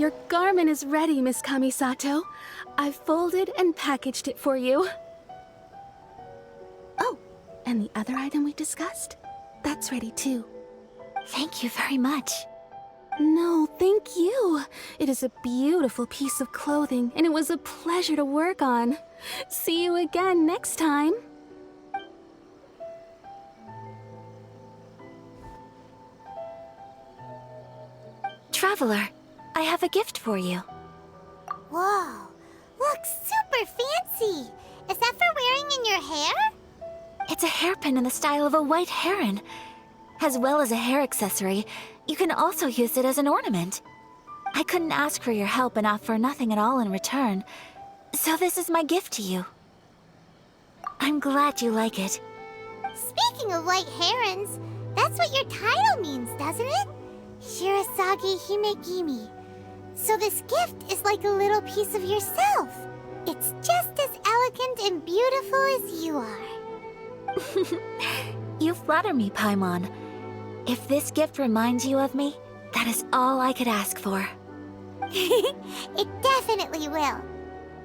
Your garment is ready, Miss Kamisato. I've folded and packaged it for you. Oh, and the other item we discussed? That's ready too. Thank you very much. No, thank you. It is a beautiful piece of clothing, and it was a pleasure to work on. See you again next time. Traveler, I have a gift for you. Whoa, looks super fancy. Is that for wearing in your hair? It's a hairpin in the style of a white heron. As well as a hair accessory, you can also use it as an ornament. I couldn't ask for your help and offer nothing at all in return, so this is my gift to you. I'm glad you like it. Speaking of white herons, that's what your title means, doesn't it? Shirasagi Himegimi. So this gift is like a little piece of yourself. It's just as elegant and beautiful as you are. You flatter me, Paimon. If this gift reminds you of me, that is all I could ask for. It definitely will.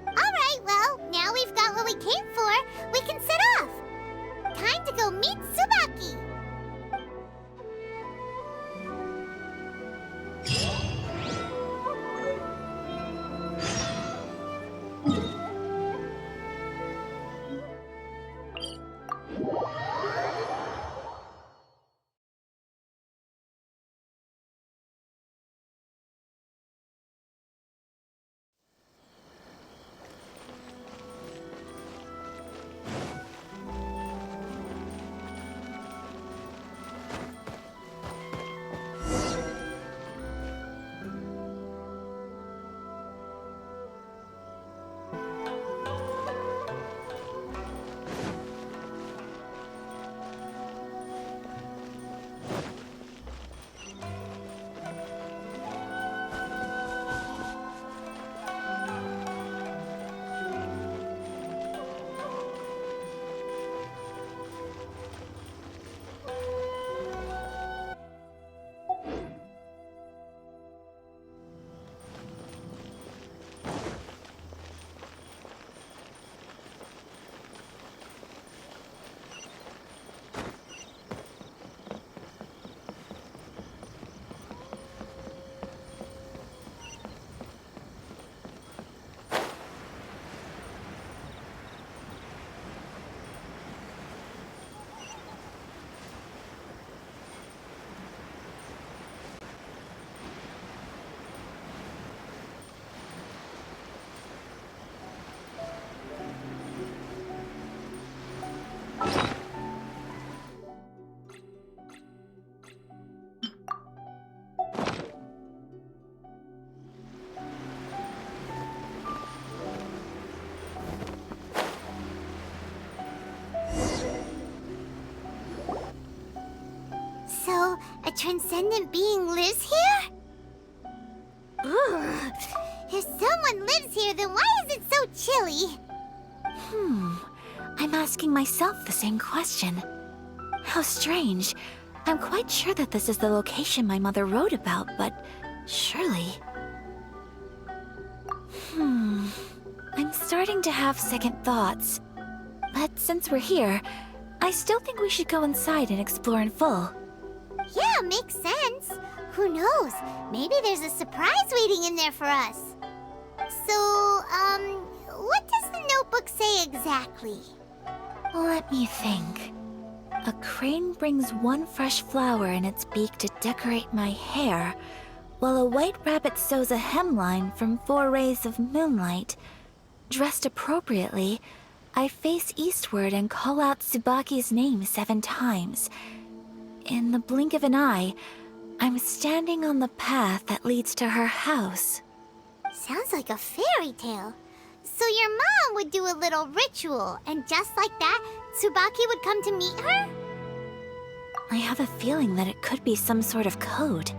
Alright, well, now we've got what we came for, we can set off. Time to go meet Tsubaki. So, a transcendent being lives here? Ugh. If someone lives here, then why is it so chilly? I'm asking myself the same question. How strange. I'm quite sure that this is the location my mother wrote about, but surely... I'm starting to have second thoughts. But since we're here, I still think we should go inside and explore in full. Yeah, makes sense. Who knows? Maybe there's a surprise waiting in there for us. So, what does the notebook say exactly? Let me think. A crane brings one fresh flower in its beak to decorate my hair, while a white rabbit sews a hemline from 4 rays of moonlight. Dressed appropriately, I face eastward and call out Tsubaki's name 7 times. In the blink of an eye, I'm standing on the path that leads to her house. Sounds like a fairy tale. So your mom would do a little ritual, and just like that, Tsubaki would come to meet her? I have a feeling that it could be some sort of code.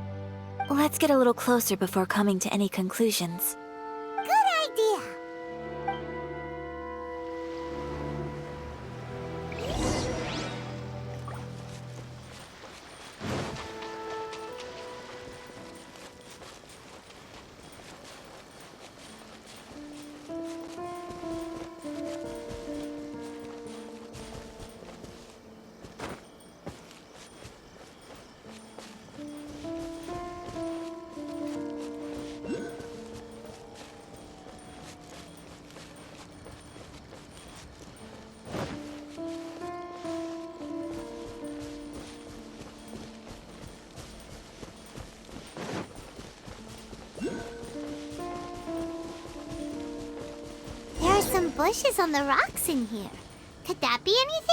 Let's get a little closer before coming to any conclusions. Good idea. bushes on the rocks in here. Could that be anything?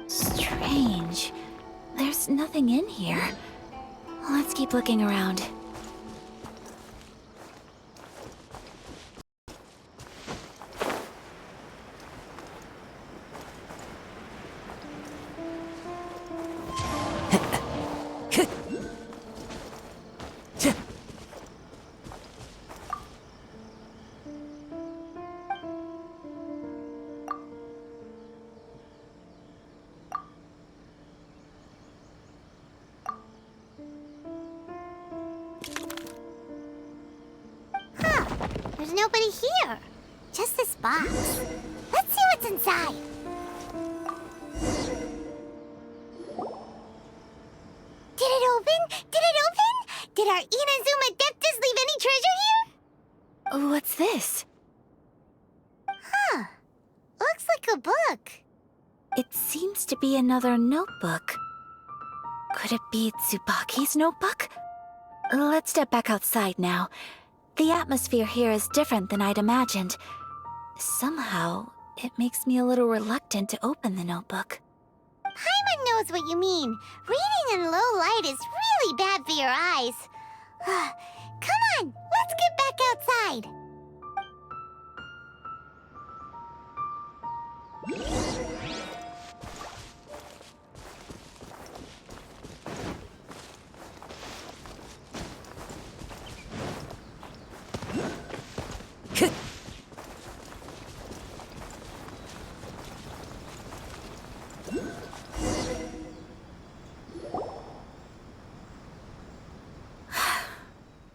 Strange. There's nothing in here. Let's keep looking around. There's nobody here. Just this box. Let's see what's inside. Did it open? Did it open? Did our Inazuma Adeptus leave any treasure here? What's this? Huh. Looks like a book. It seems to be another notebook. Could it be Tsubaki's notebook? Let's step back outside now. The atmosphere here is different than I'd imagined. Somehow, it makes me a little reluctant to open the notebook. Paimon knows what you mean. Reading in low light is really bad for your eyes. Come on, let's get back outside.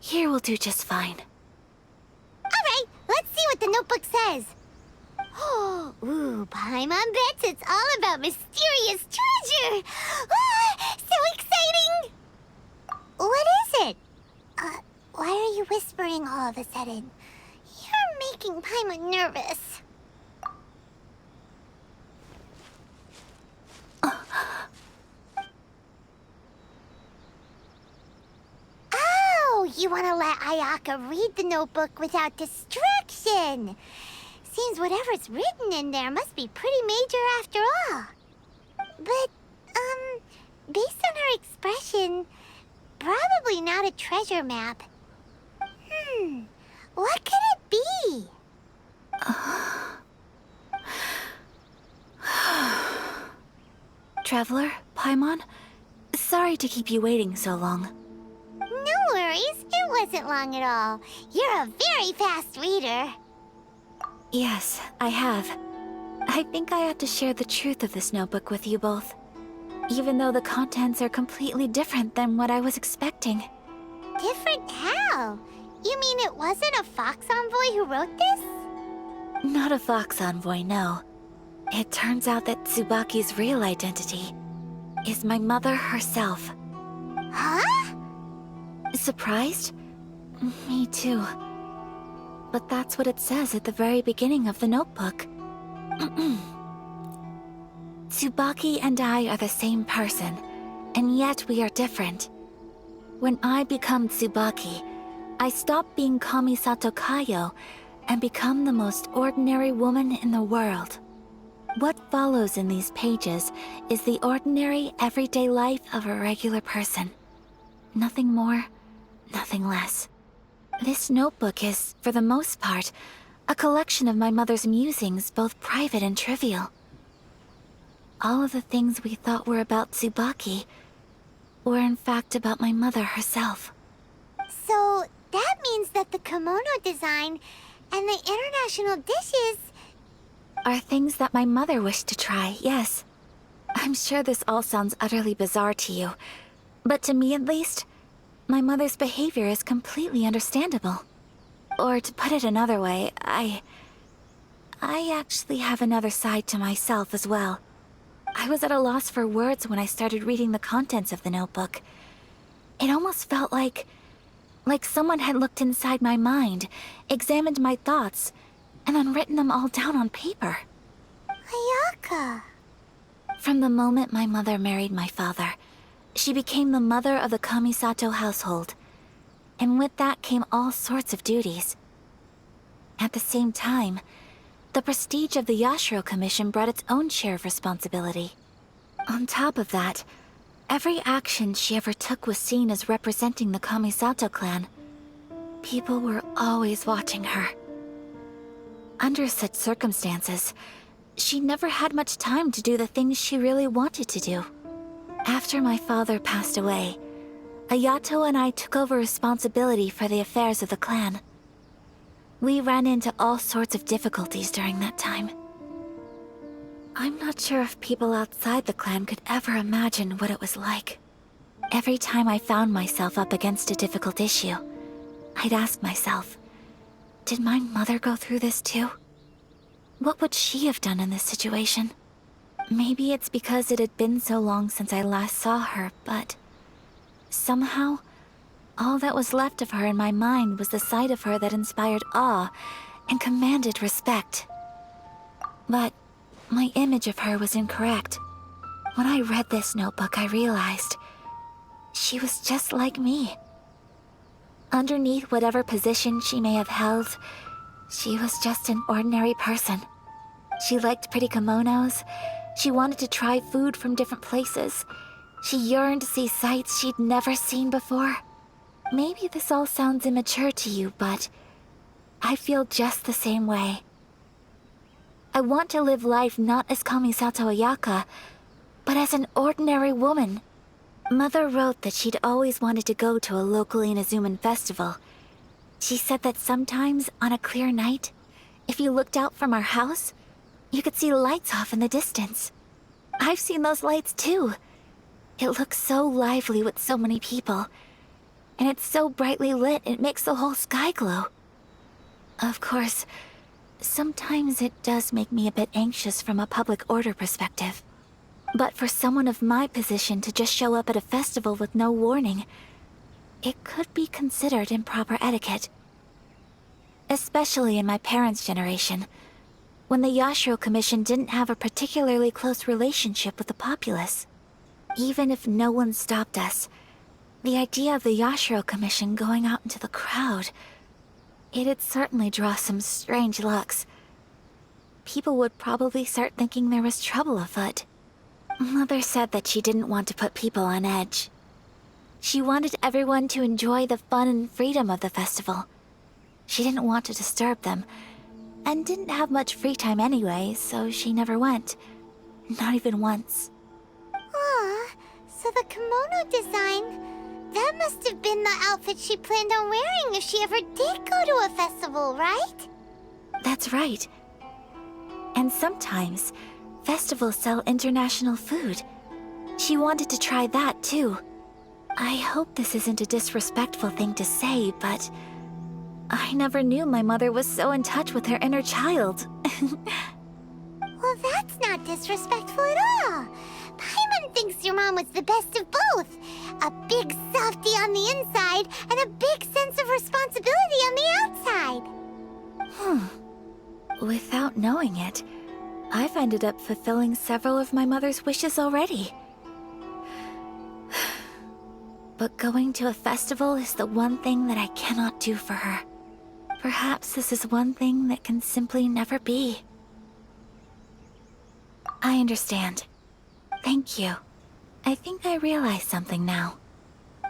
Here will do just fine. All right, let's see what the notebook says. Ooh, Paimon bets it's all about mysterious treasure. So exciting! What is it? Why are you whispering all of a sudden? You're making Paimon nervous. Oh, you want to let Ayaka read the notebook without distraction. Seems whatever's written in there must be pretty major after all. But, based on her expression, probably not a treasure map. What could it be? Traveler, Paimon, sorry to keep you waiting so long. No worries. wasn't long at all. You're a very fast reader. Yes, I have. I think I ought to share the truth of this notebook with you both, even though the contents are completely different than what I was expecting. Different how? You mean it wasn't a Fox Envoy who wrote this? Not a Fox Envoy, no. It turns out that Tsubaki's real identity is my mother herself. Huh? Surprised? Me too. But that's what it says at the very beginning of the notebook. Tsubaki and I are the same person, and yet we are different. When I become Tsubaki, I stop being Kamisato Kayo and become the most ordinary woman in the world. What follows in these pages is the ordinary, everyday life of a regular person. Nothing more, nothing less. This notebook is, for the most part, a collection of my mother's musings, both private and trivial. All of the things we thought were about Tsubaki were in fact about my mother herself. So that means that the kimono design and the international dishes Are things that my mother wished to try, yes. I'm sure this all sounds utterly bizarre to you, but to me at least, my mother's behavior is completely understandable. Or to put it another way, I actually have another side to myself as well. I was at a loss for words when I started reading the contents of the notebook. It almost felt like someone had looked inside my mind, examined my thoughts, and then written them all down on paper. Ayaka. From the moment my mother married my father, she became the mother of the Kamisato household, and with that came all sorts of duties. At the same time, the prestige of the Yashiro Commission brought its own share of responsibility. On top of that, every action she ever took was seen as representing the Kamisato clan. People were always watching her. Under such circumstances, she never had much time to do the things she really wanted to do. After my father passed away, Ayato and I took over responsibility for the affairs of the clan. We ran into all sorts of difficulties during that time. I'm not sure if people outside the clan could ever imagine what it was like. Every time I found myself up against a difficult issue, I'd ask myself, did my mother go through this too? What would she have done in this situation? Maybe it's because it had been so long since I last saw her, but somehow, all that was left of her in my mind was the sight of her that inspired awe and commanded respect. But my image of her was incorrect. When I read this notebook, I realized she was just like me. Underneath whatever position she may have held, she was just an ordinary person. She liked pretty kimonos. She wanted to try food from different places. She yearned to see sights she'd never seen before. Maybe this all sounds immature to you, but I feel just the same way. I want to live life not as Kamisato Ayaka, but as an ordinary woman. Mother wrote that she'd always wanted to go to a local Inazuman festival. She said that sometimes, on a clear night, if you looked out from our house, you could see lights off in the distance. I've seen those lights too. It looks so lively with so many people, and it's so brightly lit it makes the whole sky glow. Of course, sometimes it does make me a bit anxious from a public order perspective. But for someone of my position to just show up at a festival with no warning, it could be considered improper etiquette. Especially in my parents' generation, when the Yashiro Commission didn't have a particularly close relationship with the populace. Even if no one stopped us, the idea of the Yashiro Commission going out into the crowd, it'd certainly draw some strange looks. People would probably start thinking there was trouble afoot. Mother said that she didn't want to put people on edge. She wanted everyone to enjoy the fun and freedom of the festival. She didn't want to disturb them, and didn't have much free time anyway, so she never went. Not even once. Aw, so the kimono design, That must have been the outfit she planned on wearing if she ever did go to a festival, right? That's right. And sometimes, festivals sell international food. She wanted to try that too. I hope this isn't a disrespectful thing to say, but I never knew my mother was so in touch with her inner child. Well, that's not disrespectful at all. Paimon thinks your mom was the best of both. A big softie on the inside and a big sense of responsibility on the outside. Without knowing it, I've ended up fulfilling several of my mother's wishes already. But going to a festival is the one thing that I cannot do for her. Perhaps this is one thing that can simply never be. I understand. Thank you. I think I realize something now.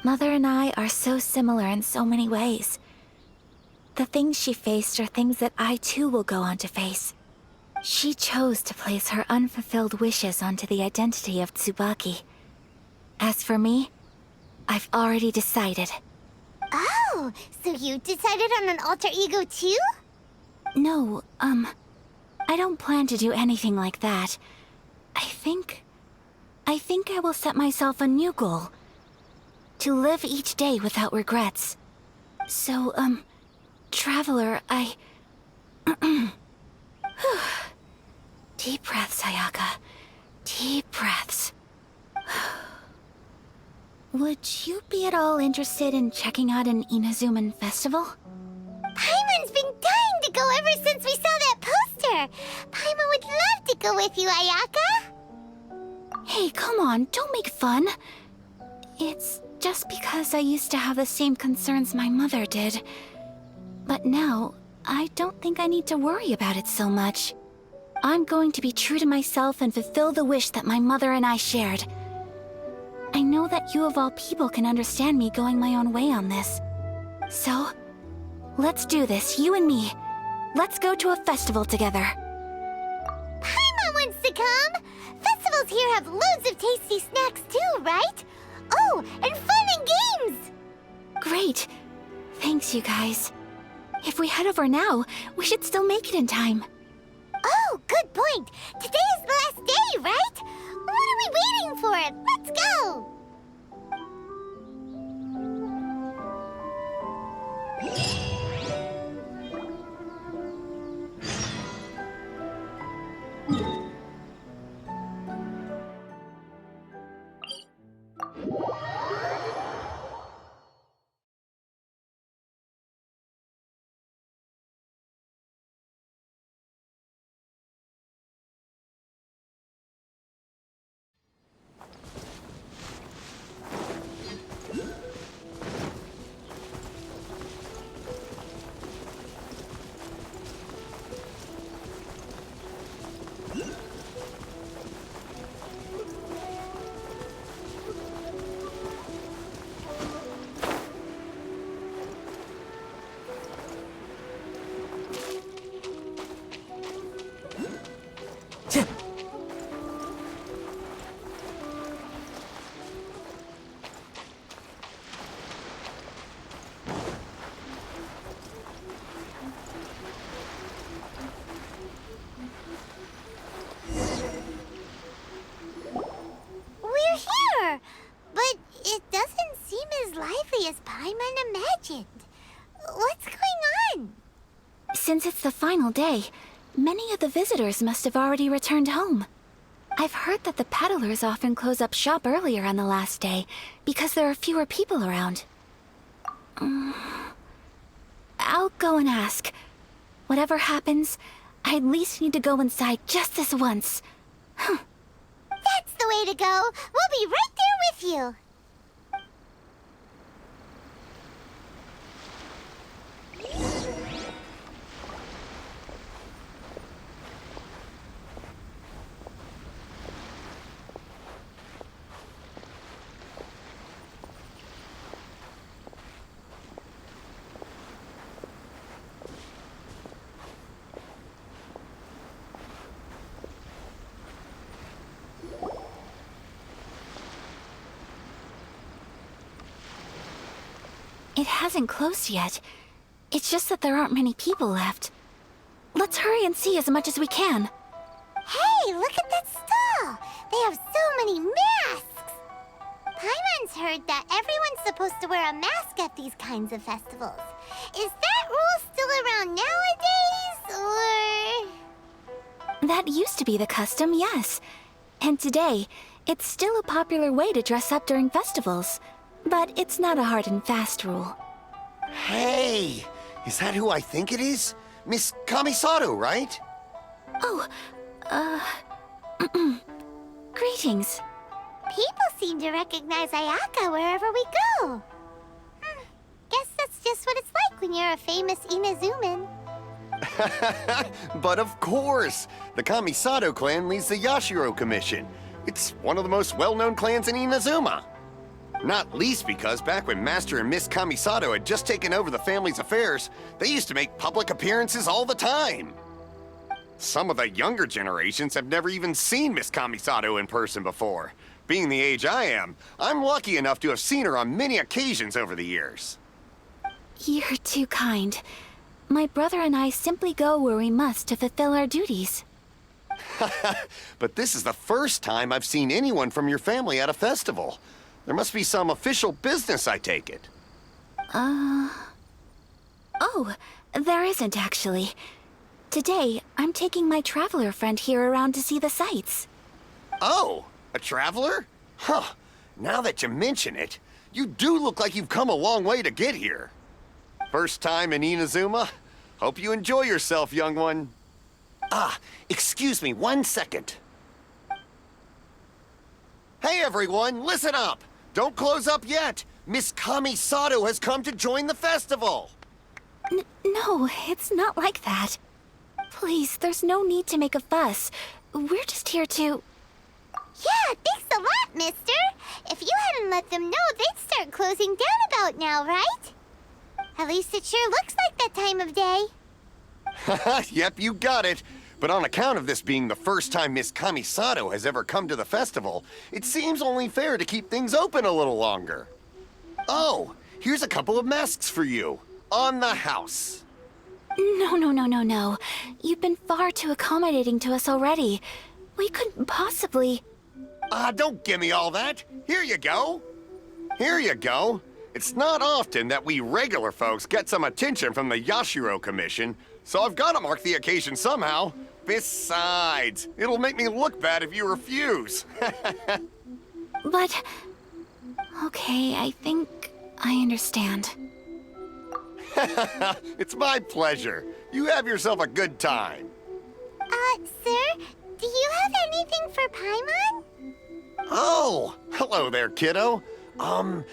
Mother and I are so similar in so many ways. The things she faced are things that I too will go on to face. She chose to place her unfulfilled wishes onto the identity of Tsubaki. As for me, I've already decided. Oh, so you decided on an alter ego too? No, I don't plan to do anything like that. I think I will set myself a new goal. To live each day without regrets. So, Traveler, Deep breaths, Ayaka. Deep breaths. Would you be at all interested in checking out an Inazuman festival? Paimon's been dying to go ever since we saw that poster. Paimon would love to go with you, Ayaka. Hey, come on, don't make fun. It's just because I used to have the same concerns my mother did. But now, I don't think I need to worry about it so much. I'm going to be true to myself and fulfill the wish that my mother and I shared. I know that you of all people can understand me going my own way on this. So, let's do this, you and me. Let's go to a festival together. Paimon wants to come! Festivals here have loads of tasty snacks too, right? Oh, and fun and games! Great. Thanks, you guys. If we head over now, we should still make it in time. Oh, good point. Today is the last day, right? What are we waiting for? Let's go! We're here! But it doesn't seem as lively as Paimon imagined. What's going on? Since it's the final day, many of the visitors must have already returned home. I've heard that the peddlers often close up shop earlier on the last day because there are fewer people around. I'll go and ask. Whatever happens, I at least need to go inside just this once. That's the way to go. We'll be right there with you. It hasn't closed yet. It's just that there aren't many people left. Let's hurry and see as much as we can. Hey, look at that stall! They have so many masks! Paimon's heard that everyone's supposed to wear a mask at these kinds of festivals. Is that rule still around nowadays, or...? That used to be the custom, yes. And today, it's still a popular way to dress up during festivals. But it's not a hard and fast rule. Hey! Is that who I think it is? Miss Kamisato, right? Oh, greetings. People seem to recognize Ayaka wherever we go. Guess that's just what it's like when you're a famous Inazuman. But of course! The Kamisato clan leads the Yashiro Commission. It's one of the most well-known clans in Inazuma. Not least because back when Master and Miss Kamisato had just taken over the family's affairs, they used to make public appearances all the time. Some of the younger generations have never even seen Miss Kamisato in person before. Being the age I am, I'm lucky enough to have seen her on many occasions over the years. You're too kind. My brother and I simply go where we must to fulfill our duties. But this is the first time I've seen anyone from your family at a festival. There must be some official business, I take it. Oh, there isn't actually. Today, I'm taking my traveler friend here around to see the sights. Oh, a traveler? Huh. Now that you mention it, you do look like you've come a long way to get here. First time in Inazuma? Hope you enjoy yourself, young one. Ah, excuse me 1 second. Hey everyone, listen up! Don't close up yet! Miss Kamisato has come to join the festival! No, it's not like that. Please, there's no need to make a fuss. We're just here to... Yeah, thanks a lot, mister. If you hadn't let them know, they'd start closing down about now, right? At least it sure looks like that time of day. Yep, you got it. But on account of this being the first time Miss Kamisato has ever come to the festival, it seems only fair to keep things open a little longer. Oh, here's a couple of masks for you. On the house. No. You've been far too accommodating to us already. We couldn't possibly... Don't give me all that. Here you go. Here you go. It's not often that we regular folks get some attention from the Yashiro Commission, so I've got to mark the occasion somehow. Besides, it'll make me look bad if you refuse. But... Okay, I think I understand. It's my pleasure. You have yourself a good time. Sir, do you have anything for Paimon? Oh, hello there, kiddo. I'm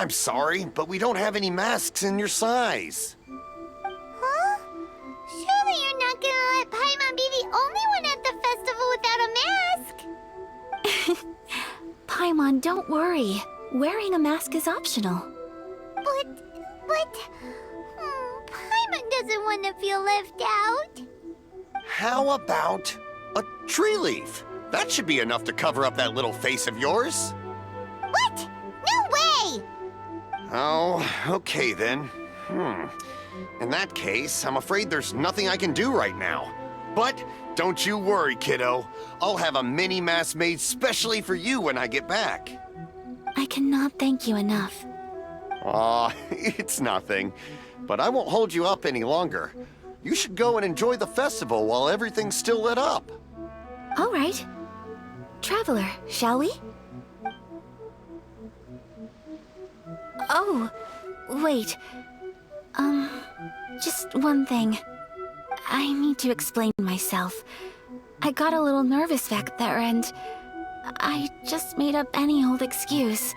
sorry, but we don't have any masks in your size. Huh? Surely you're not gonna let Paimon be the only one at the festival without a mask? Paimon, don't worry. Wearing a mask is optional. But... Paimon doesn't want to feel left out. How about a tree leaf? That should be enough to cover up that little face of yours. What? No way! Oh, okay then. In that case, I'm afraid there's nothing I can do right now. But don't you worry, kiddo. I'll have a mini mask made specially for you when I get back. I cannot thank you enough. Aw, it's nothing. But I won't hold you up any longer. You should go and enjoy the festival while everything's still lit up. All right. Traveler, shall we? Oh, wait. Just one thing. I need to explain myself. I got a little nervous back there and I just made up any old excuse.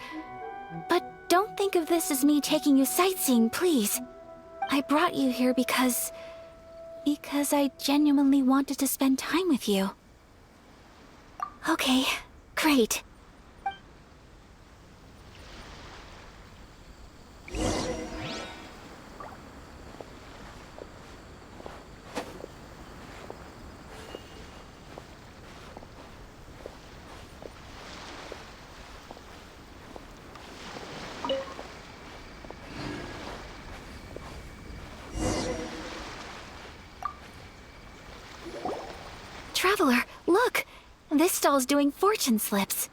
But don't think of this as me taking you sightseeing, please. I brought you here because I genuinely wanted to spend time with you. Okay, great. Traveler, look! This stall's doing fortune slips.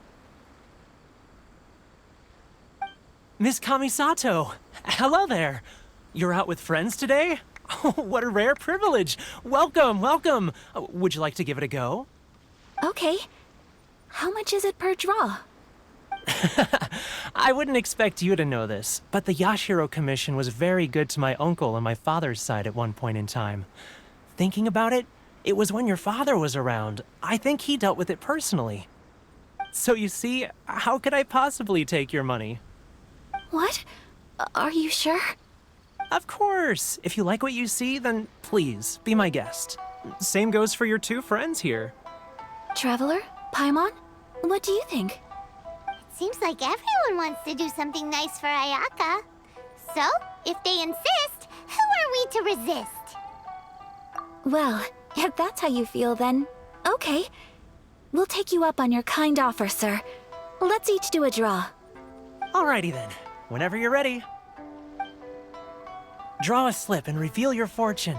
Miss Kamisato! Hello there! You're out with friends today? Oh, what a rare privilege! Welcome, welcome! Would you like to give it a go? Okay. How much is it per draw? I wouldn't expect you to know this, but the Yashiro Commission was very good to my uncle on my father's side at one point in time. Thinking about it, it was when your father was around. I think he dealt with it personally. So you see, how could I possibly take your money? What? Are you sure? Of course! If you like what you see, then please, be my guest. Same goes for your two friends here. Traveler? Paimon? What do you think? Seems like everyone wants to do something nice for Ayaka. So, if they insist, who are we to resist? Well, if that's how you feel, then okay. We'll take you up on your kind offer, sir. Let's each do a draw. Alrighty then, whenever you're ready. Draw a slip and reveal your fortune.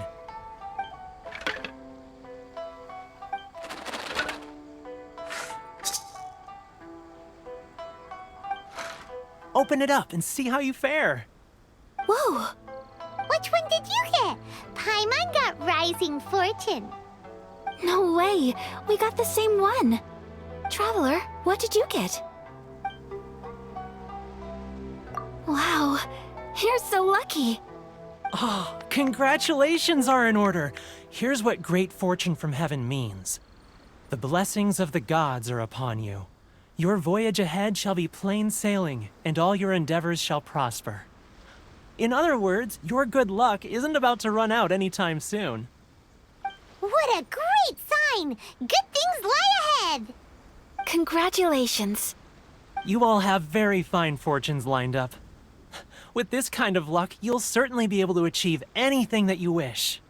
Open it up and see how you fare. Whoa! Which one did you get? Paimon got Rising Fortune. No way! We got the same one! Traveler, what did you get? Wow, you're so lucky! Oh, congratulations are in order. Here's what great fortune from heaven means. The blessings of the gods are upon you. Your voyage ahead shall be plain sailing, and all your endeavors shall prosper. In other words, your good luck isn't about to run out anytime soon. What a great sign! Good things lie ahead! Congratulations. You all have very fine fortunes lined up. With this kind of luck, you'll certainly be able to achieve anything that you wish.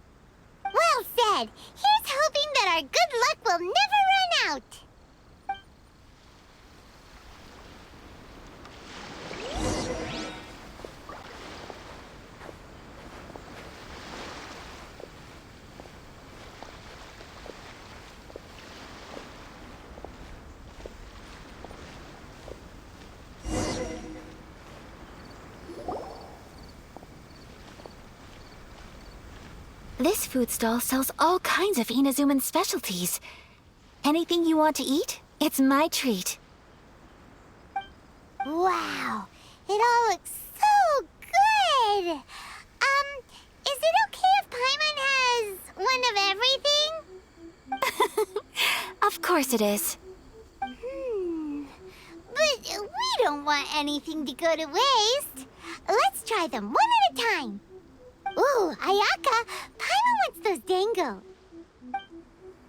Well said! Here's hoping that our good luck will never run out! This food stall sells all kinds of Inazuman specialties. Anything you want to eat, it's my treat. Wow! It all looks so good! Is it okay if Paimon has one of everything? Of course it is. But we don't want anything to go to waste. Let's try them one at a time. Ooh, Ayaka, Paimon wants those dango.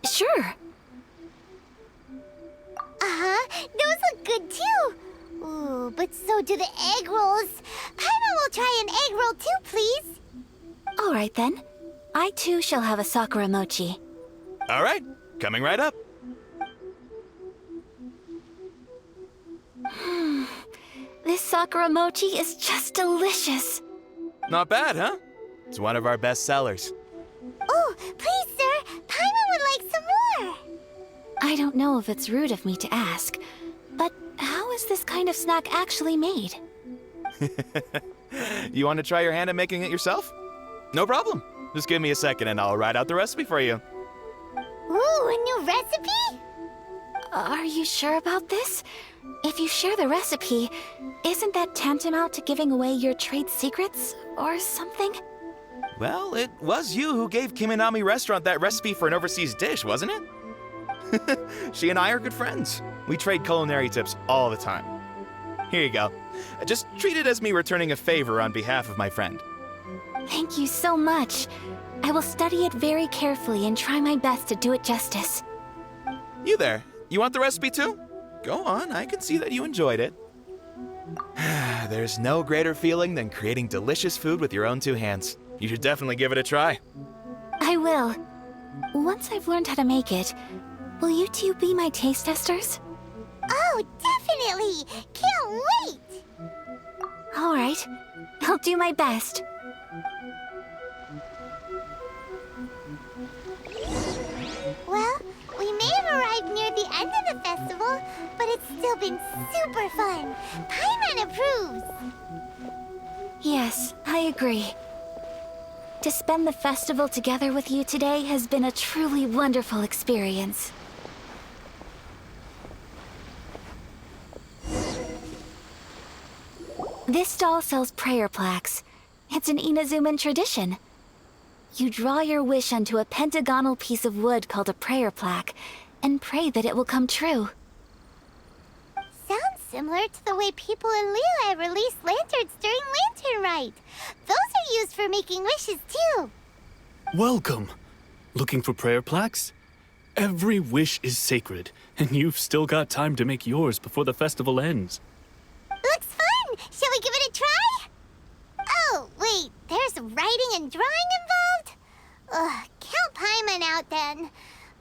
Sure. Uh-huh, those look good too. Ooh, but so do the egg rolls. Paimon will try an egg roll too, please. All right then. I too shall have a Sakura mochi. All right, coming right up. This Sakura mochi is just delicious. Not bad, huh? It's one of our best sellers. Oh, please, sir. Paimon would like some more. I don't know if it's rude of me to ask, but how is this kind of snack actually made? You want to try your hand at making it yourself? No problem. Just give me a second and I'll write out the recipe for you. Ooh, a new recipe? Are you sure about this? If you share the recipe, isn't that tantamount to giving away your trade secrets or something? Well, it was you who gave Kiminami Restaurant that recipe for an overseas dish, wasn't it? She and I are good friends. We trade culinary tips all the time. Here you go. Just treat it as me returning a favor on behalf of my friend. Thank you so much. I will study it very carefully and try my best to do it justice. You there, you want the recipe too? Go on, I can see that you enjoyed it. There's no greater feeling than creating delicious food with your own two hands. You should definitely give it a try. I will. Once I've learned how to make it, will you two be my taste testers? Oh, definitely! Can't wait! All right. I'll do my best. Well, we been super fun. Paimon approves. Yes, I agree. To spend the festival together with you today has been a truly wonderful experience. This stall sells prayer plaques. It's an Inazuman tradition. You draw your wish onto a pentagonal piece of wood called a prayer plaque, and pray that it will come true. Sounds similar to the way people in Liyue release lanterns during Lantern Rite. Those are used for making wishes too. Welcome. Looking for prayer plaques? Every wish is sacred, and you've still got time to make yours before the festival ends. Looks fun! Shall we give it a try? Oh, wait, there's writing and drawing involved? Ugh, count Paimon out then.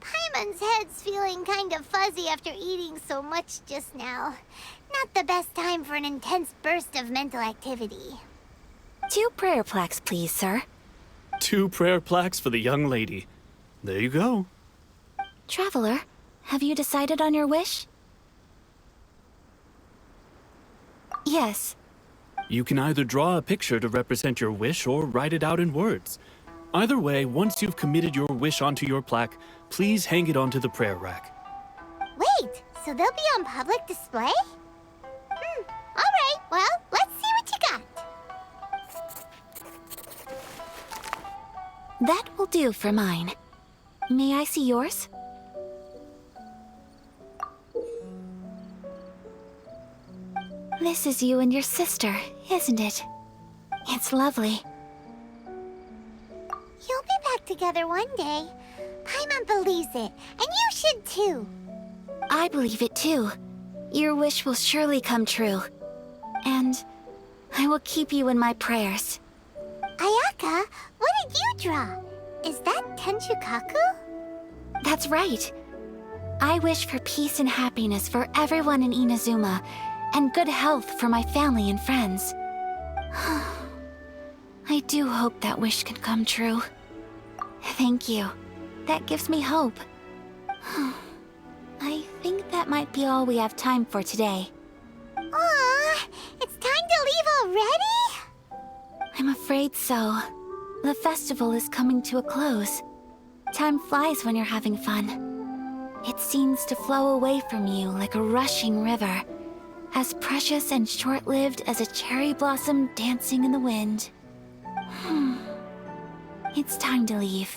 Paimon's head's feeling kind of fuzzy after eating so much just now. Not the best time for an intense burst of mental activity. 2 prayer plaques, please, sir. 2 prayer plaques for the young lady. There you go. Traveler, have you decided on your wish? Yes. You can either draw a picture to represent your wish or write it out in words. Either way, once you've committed your wish onto your plaque, please hang it onto the prayer rack. Wait, so they'll be on public display? Alright, well, let's see what you got. That will do for mine. May I see yours? This is you and your sister, isn't it? It's lovely. You'll be back together one day. Paimon believes it, and you should too. I believe it too. Your wish will surely come true. And I will keep you in my prayers. Ayaka, what did you draw? Is that Tenchukaku? That's right. I wish for peace and happiness for everyone in Inazuma, and good health for my family and friends. I do hope that wish can come true. Thank you. That gives me hope. I think that might be all we have time for today. Aw, it's time to leave already? I'm afraid so. The festival is coming to a close. Time flies when you're having fun. It seems to flow away from you like a rushing river, as precious and short-lived as a cherry blossom dancing in the wind. It's time to leave.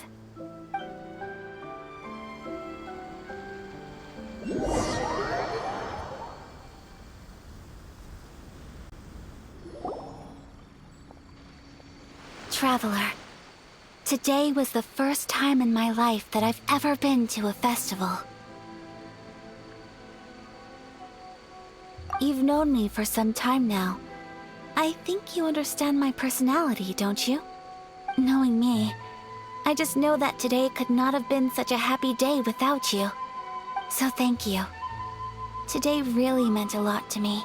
Traveler, today was the first time in my life that I've ever been to a festival. You've known me for some time now. I think you understand my personality, don't you? Knowing me, I just know that today could not have been such a happy day without you. So thank you. Today really meant a lot to me.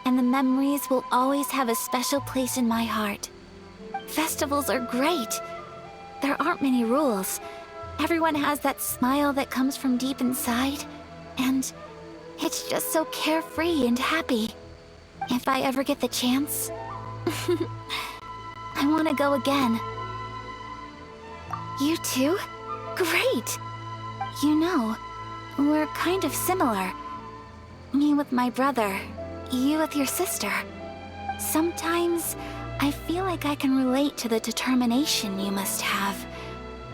And the memories will always have a special place in my heart. Festivals are great. There aren't many rules. Everyone has that smile that comes from deep inside, and it's just so carefree and happy. If I ever get the chance, I want to go again. You too? Great! You know, we're kind of similar. Me with my brother, you with your sister. Sometimes I feel like I can relate to the determination you must have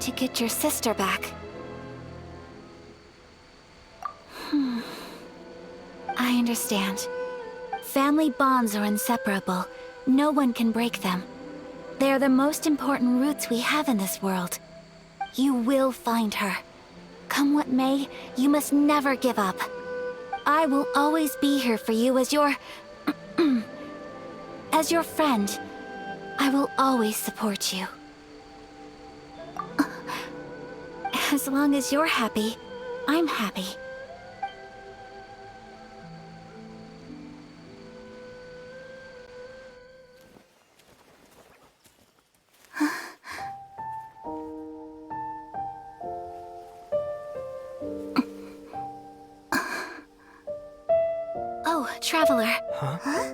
to get your sister back. I understand. Family bonds are inseparable. No one can break them. They are the most important roots we have in this world. You will find her. Come what may, you must never give up. I will always be here for you as your... as your friend. I will always support you. As long as you're happy, I'm happy. Traveler.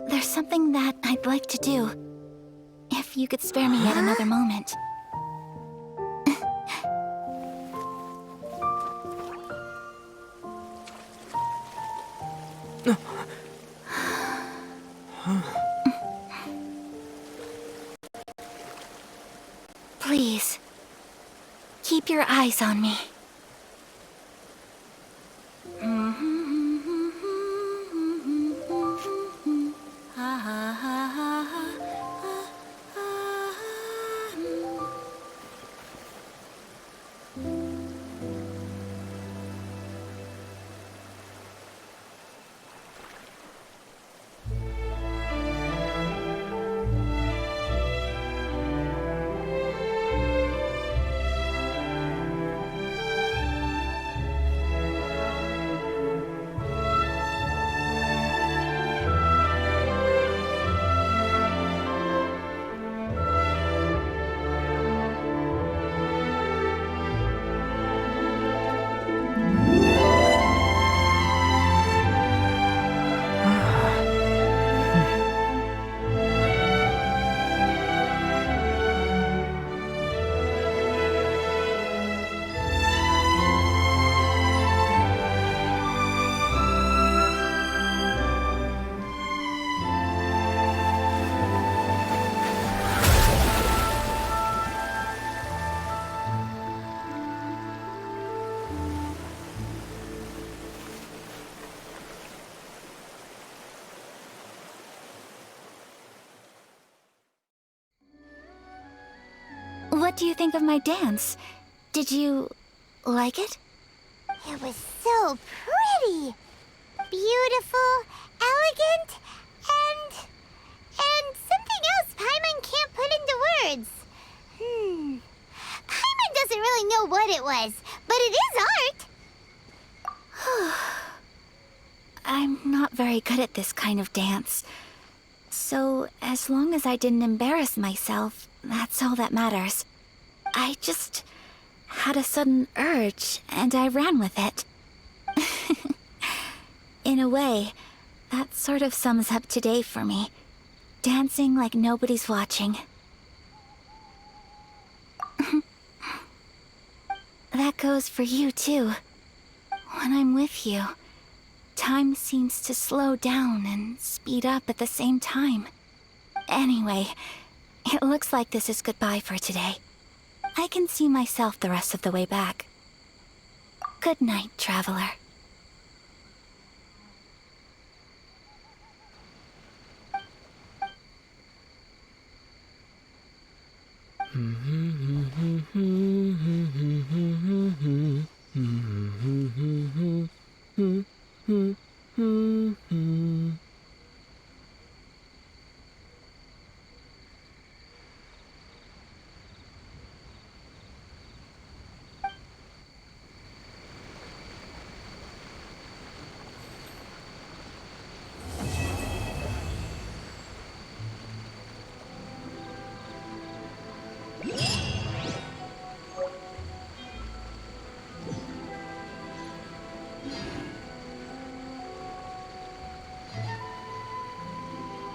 There's something that I'd like to do. If you could spare me yet another moment. Please, keep your eyes on me. What do you think of my dance? Did you like it? It was so pretty. Beautiful, elegant, and something else Paimon can't put into words. Paimon doesn't really know what it was, but it is art. I'm not very good at this kind of dance. So, as long as I didn't embarrass myself, that's all that matters. I just had a sudden urge, and I ran with it. In a way, that sort of sums up today for me. Dancing like nobody's watching. That goes for you, too. When I'm with you, time seems to slow down and speed up at the same time. Anyway, it looks like this is goodbye for today. I can see myself the rest of the way back. Good night, traveler.